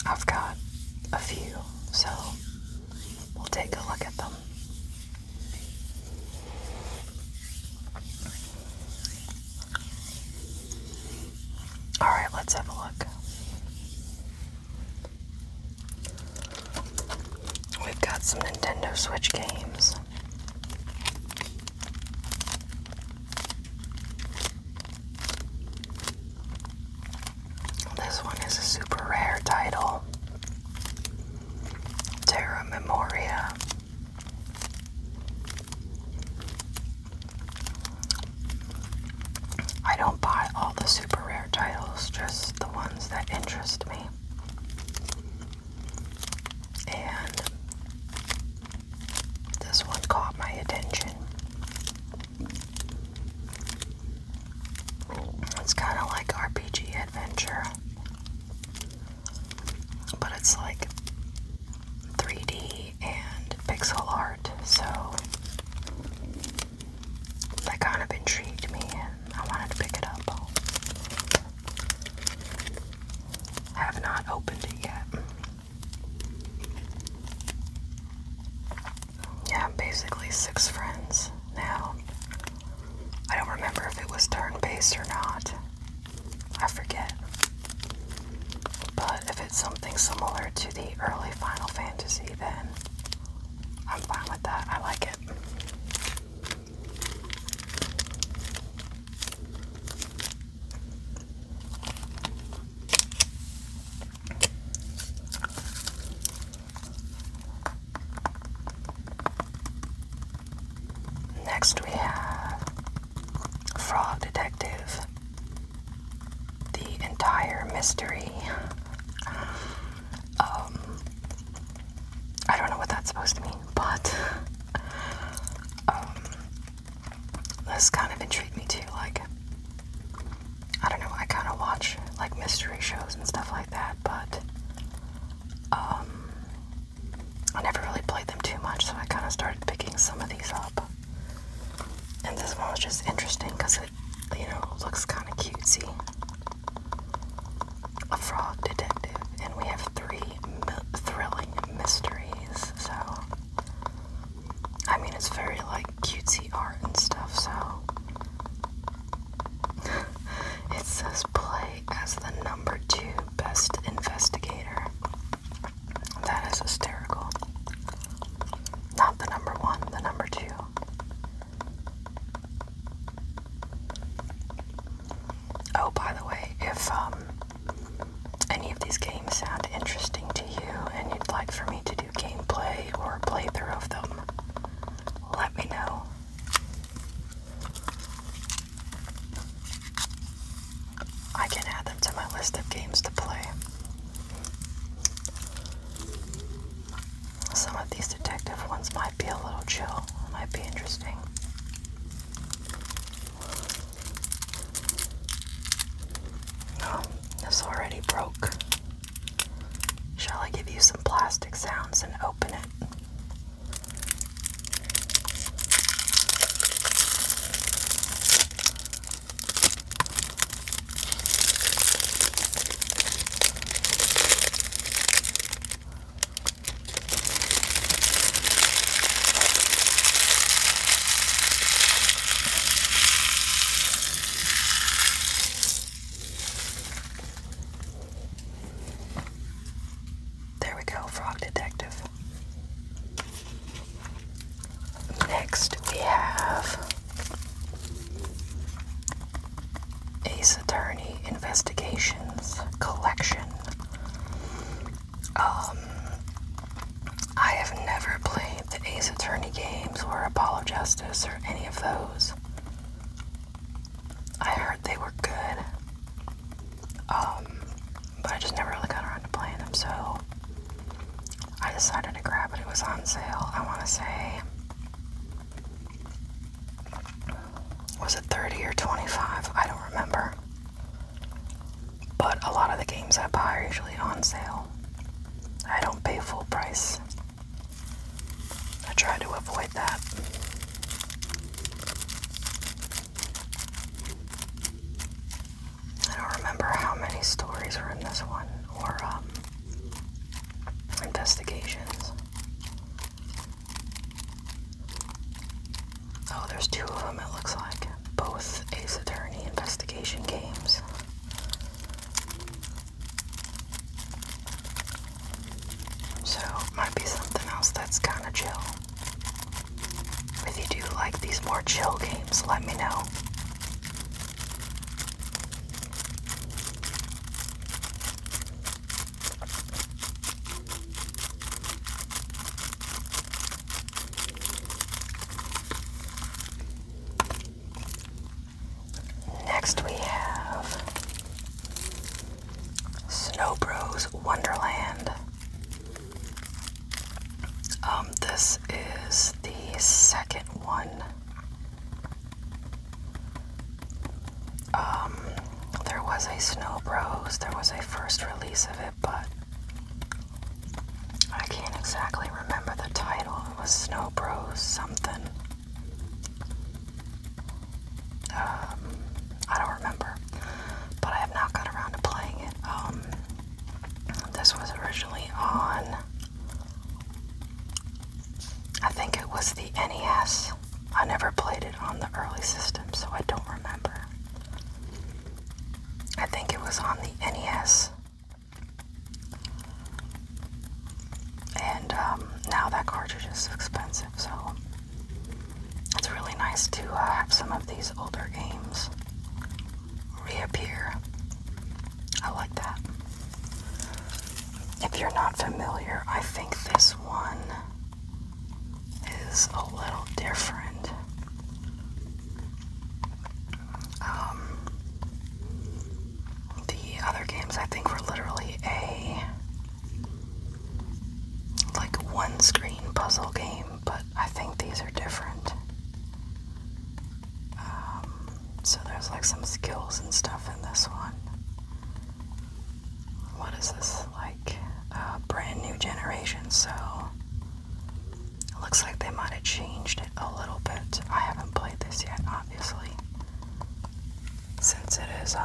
I've got a few, so we'll take a look at them. Alright, let's have a look. We've got some Nintendo Switch games. This one is a super rare title. Terra Memorialia. I don't buy all the super rare titles, just the ones that interest me. And this one caught my attention. It's kind of like RPG adventure, but it's like 3D and pixel art, so that kind of intrigued me and I wanted to pick it up. Have not opened it yet. Yeah, basically 6 friends now. I don't remember if it was turn-based or not. I forget. But if it's something similar to the early Final Fantasy, then I'm fine with that. I like it. Next we have Frog Detective. The entire mystery. I don't know what that's supposed to mean, but this kind of intrigued me too. Like, I don't know, I kind of watch like mystery shows and stuff like that, but I never really played them too much, so I kind of started picking some of these up. And this one was just interesting because it, looks kind of cutesy. A frog detective, and we have 3 thrilling mysteries, so I mean, it's very like cutesy art and stuff, so it says play as the number 2 best investigator. That is hysterical. Not the number 1, the number 2. Oh, by the way, if any of these games sound interesting to you and you'd like for me to do gameplay or a playthrough of them, let me know. I can add them to my list of games to play. Some of these detective ones might be a little chill, might be interesting. This already broke. Shall I give you some plastic sounds and open it? Frog Detective. Next we have Ace Attorney Investigations Collection. I have never played the Ace Attorney games or Apollo Justice or any of those. I heard they were good, but I just never really got around to playing them, so I decided to grab it. It was on sale. I want to say, was it 30 or 25? I don't remember. But a lot of the games I buy are usually on sale. I don't pay full price. I try to avoid that. I don't remember how many stories are in this one, or might be something else that's kind of chill. If you do like these more chill games, let me know. Next we have Snow Bros. Wonderland. This is the second one. There was a Snow Bros. There was a first release of it, but I can't exactly remember the title. It was Snow Bros. Something. I don't remember, but I have not got around to playing it. This was originally on, I think it was the NES. I never played it on the early system, so I don't remember. I think it was on the NES. And now that cartridge is expensive, so it's really nice to have some of these older games reappear. I like that. If you're not familiar, I think this one is a little different. The other games I think were literally a one screen puzzle game, but I think these are different. So there's like some skills and stuff in this one. What is this? Like a brand new generation, so it looks like they might have changed it a little bit. I haven't played this yet, obviously, since it is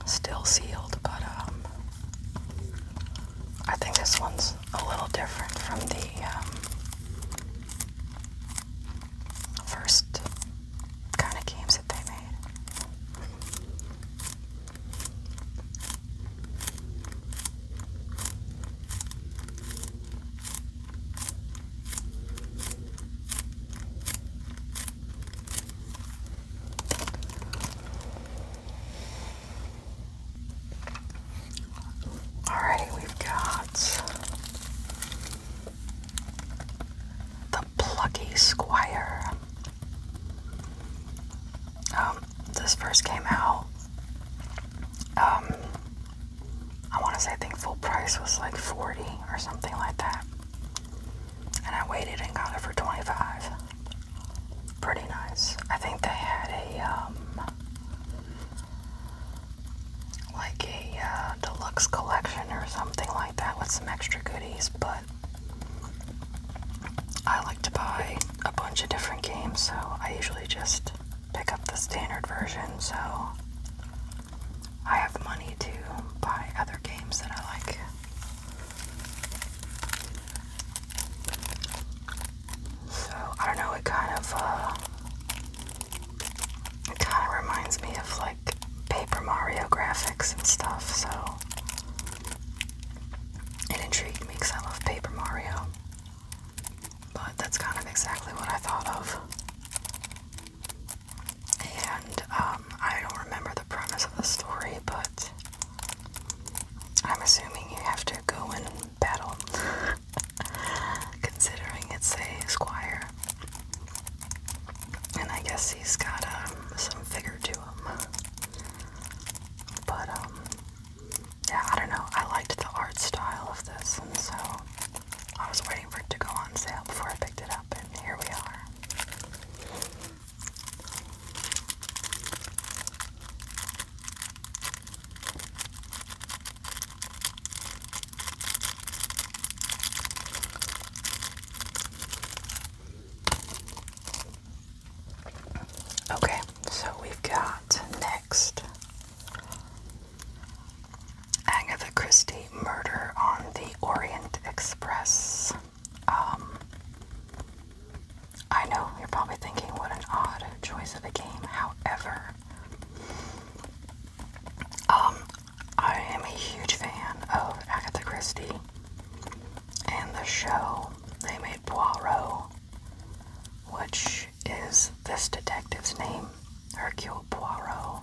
still sealed, but I think this one's a little different from the first kind of games that they made. Alrighty, we've got the Plucky Squire. This first came out, I want to say, I think full price was like $40 or something like that. And I waited and got it for $25. Pretty nice. I think they had a deluxe collection or something like that with some extra goodies, but I like to buy a bunch of different games, so I usually just pick up the standard version, so I have money to buy other games that I like. So, I don't know, it kind of reminds me of like Paper Mario graphics and stuff, so it intrigued me because I love Paper Mario. But that's kind of exactly what I thought of. And I don't remember the premise of the story, but I'm assuming you have to go and battle, considering it's a squire. And I guess he's got some vigor to him. But yeah, I don't know. I liked the art style of this, and so I was waiting for it to go on sale before I picked it up, and here we are. Okay, so we've got next Agatha Christie, Murder on the Orient Express. I know you're probably thinking what an odd choice of a game. However, I am a huge fan of Agatha Christie. show, they made Poirot, which is this detective's name, Hercule Poirot.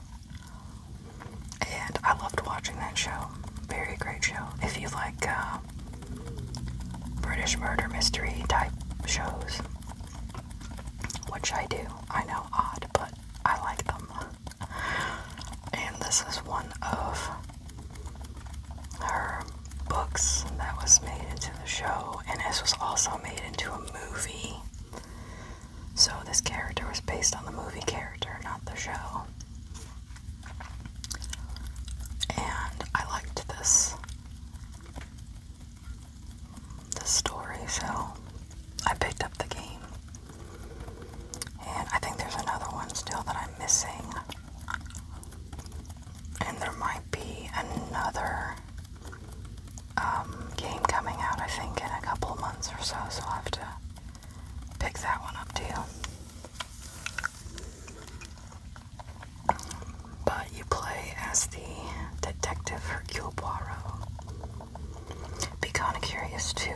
And I loved watching that show. Very great show. If you like British murder mystery type shows, which I do. I know, odd, but I like them. And this is one of her books that was made into the show, and this was also made into a movie. So this character was based on the movie character, not the show. And I liked this story, so I picked up the game. And I think there's another one still that I'm missing. And there might be another game coming out, I think, in a couple of months or so, so I'll have to pick that one up too. But you play as the detective Hercule Poirot. Be kind of curious to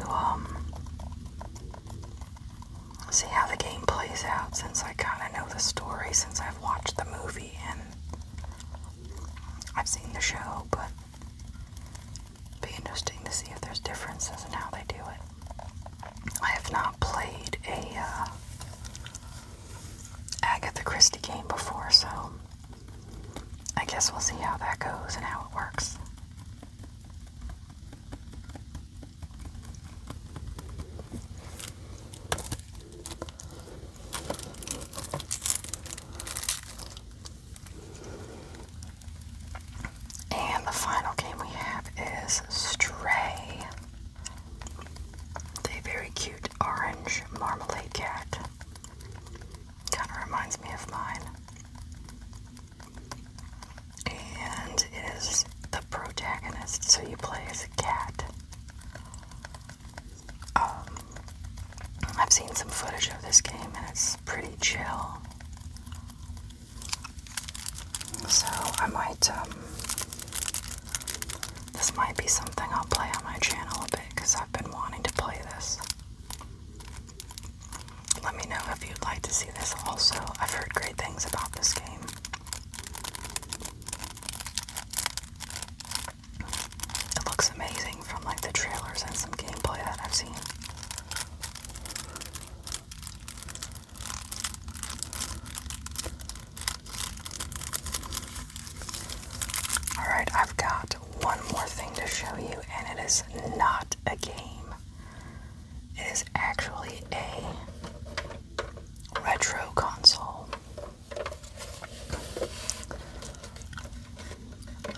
see how the game plays out, since I kind of know the story since I've watched the movie and I've seen the show, but it'd be interesting to see if there's differences in how they do it. I have not played a Agatha Christie game before, so I guess we'll see how that goes and how it works. And the final game we have is Stray. The very cute orange marmalade cat. Kind of reminds me of mine. And it is the protagonist, so you play as a cat. I've seen some footage of this game and it's pretty chill. So I might, this might be something I'll play on my channel a bit, because I've been wanting to play this. Let me know if you'd like to see this also. I've heard great things about this game. It looks amazing from like the trailers and some gameplay that I've seen. Alright, I've got one more thing to show you, and it is not a game. It is actually a retro console.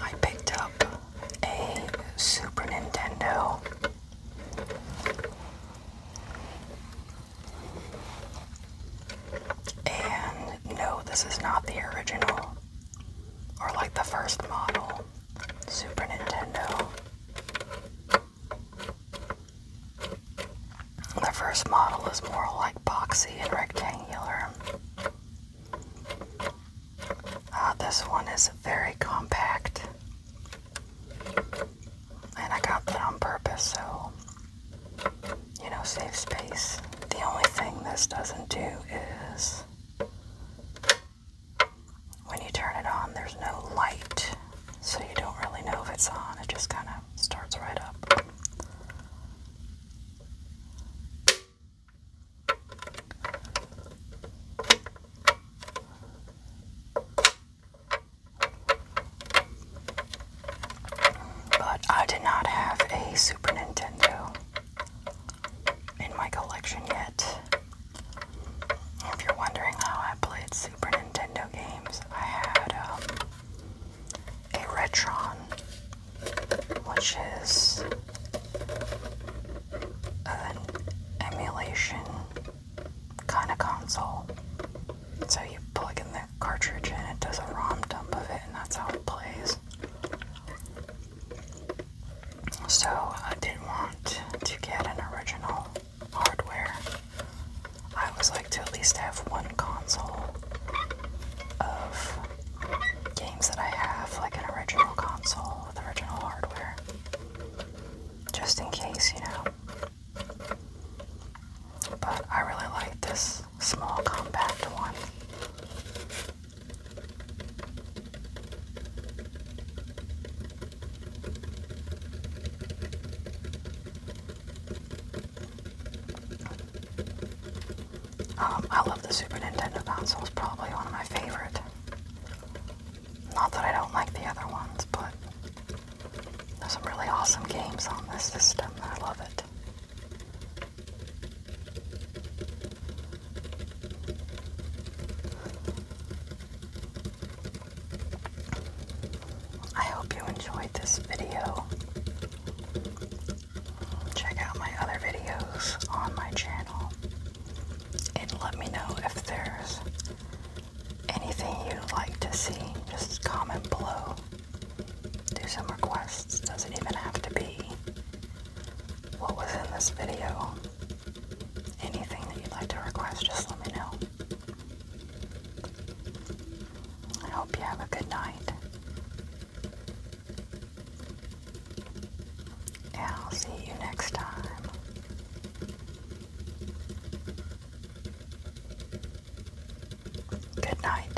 I picked up a Super Nintendo. And no, this is not the original, or like the first model Super Nintendo. The first model is more like boxy and rectangular. This one is very compact. And I got that on purpose, so, you know, save space. The only thing this doesn't do is, when you turn it on, there's no light. So you don't really know if it's on. It just kind of starts right up. But I did not have a Super Nintendo in my collection yet. If you're wondering how I played Super Nintendo games, I had a Retron, which is an emulation kind of console. So you plug in the cartridge and it does a ROM dump of it, and that's how it plays. So I didn't want to get an original hardware. I always like to at least have one console of games that I have, like an original console with original hardware. Just in case, you know. I love the Super Nintendo console. It's probably one of my favorite. Not that I don't like the other ones, but there's some really awesome games on this system. I love it. I hope you enjoyed this video. Check out my other videos on my channel and let me know if there's anything you'd like to see. Just comment below. Do some requests. Doesn't even have to be what was in this video. Anything that you'd like to request, just let me know. I hope you have a good night. And I'll see you next time. Good night.